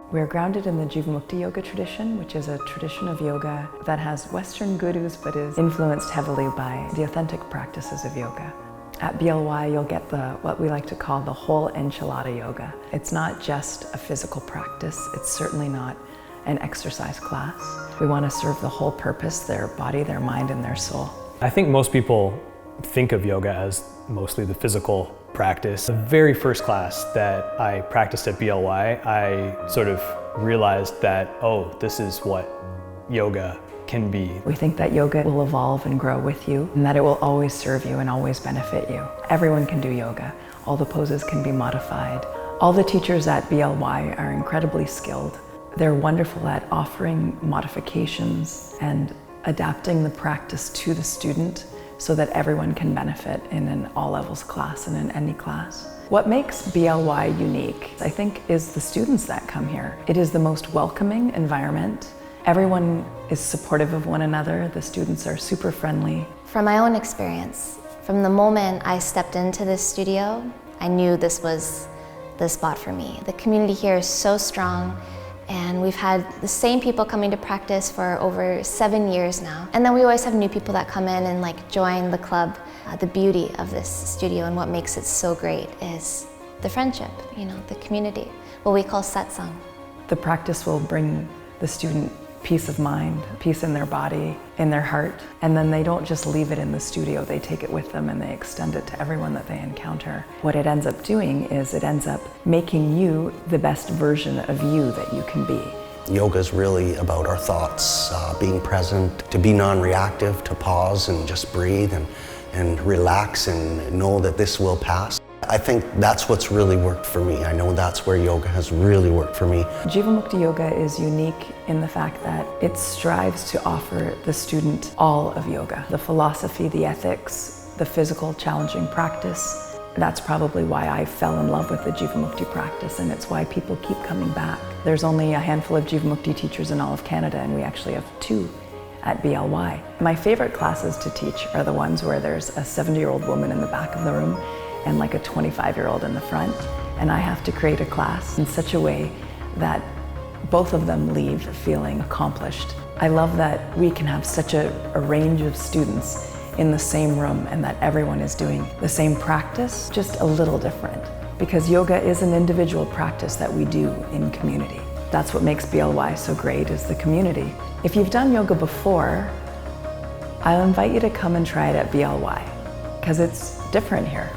We're grounded in the Jivamukti yoga tradition, which is a tradition of yoga that has Western gurus but is influenced heavily by the authentic practices of yoga. At BLY, you'll get what we like to call the whole enchilada yoga. It's not just a physical practice. It's certainly not an exercise class. We want to serve the whole purpose, their body, their mind, and their soul. I think most people think of yoga as mostly the physical practice. The very first class that I practiced at BLY, I sort of realized that, oh, this is what yoga can be. We think that yoga will evolve and grow with you, and that it will always serve you and always benefit you. Everyone can do yoga. All the poses can be modified. All the teachers at BLY are incredibly skilled. They're wonderful at offering modifications and adapting the practice to the student so that everyone can benefit in an all levels class and in any class. What makes BLY unique, I think, is the students that come here. It is the most welcoming environment. Everyone is supportive of one another. The students are super friendly. From my own experience, from the moment I stepped into this studio, I knew this was the spot for me. The community here is so strong, and we've had the same people coming to practice for over 7 years now. And then we always have new people that come in and join the club. The beauty of this studio and what makes it so great is the friendship, the community, what we call satsang. The practice will bring the student peace of mind, peace in their body, in their heart, and then they don't just leave it in the studio, they take it with them and they extend it to everyone that they encounter. What it ends up doing is it ends up making you the best version of you that you can be. Yoga is really about our thoughts, being present, to be non-reactive, to pause and just breathe and relax and know that this will pass. I think that's what's really worked for me. I know that's where yoga has really worked for me. Jivamukti yoga is unique in the fact that it strives to offer the student all of yoga. The philosophy, the ethics, the physical challenging practice. That's probably why I fell in love with the Jivamukti practice, and it's why people keep coming back. There's only a handful of Jivamukti teachers in all of Canada, and we actually have 2 at BLY. My favorite classes to teach are the ones where there's a 70-year-old woman in the back of the room and a 25-year-old in the front, and I have to create a class in such a way that both of them leave feeling accomplished. I love that we can have such a range of students in the same room and that everyone is doing the same practice, just a little different, because yoga is an individual practice that we do in community. That's what makes BLY so great, is the community. If you've done yoga before, I'll invite you to come and try it at BLY, because it's different here.